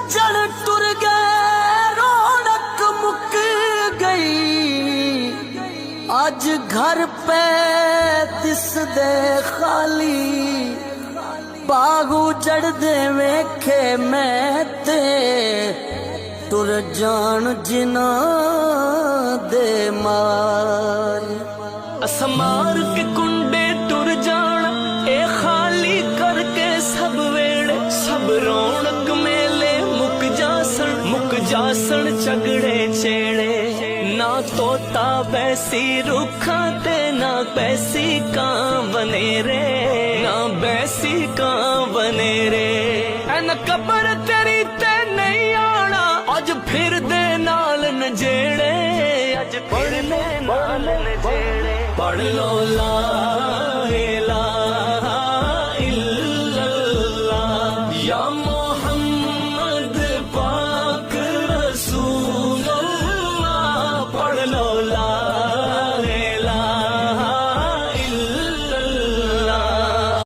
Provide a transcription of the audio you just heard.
सज्जन टुर गए रौनक मुक गई, अज घर पे दिसदे खाली, बागू चढ़दे वेखे मैं ते टुर जान जिना दे मार। असमार के कुंडे टुर जाना ए खाली करके सब वेड़े, सब रौनक मेले मुक जासन झगड़े छेड़े। ना तोता बैसी रुखा ते ना बैसी कां बने रे, ना बैसी कां बने रे। एन कबर तेरी ते नहीं आना, अज फिर दे नाल नजेड़े, अज फिर दे नाल नजेड़े। पढ़ लो ला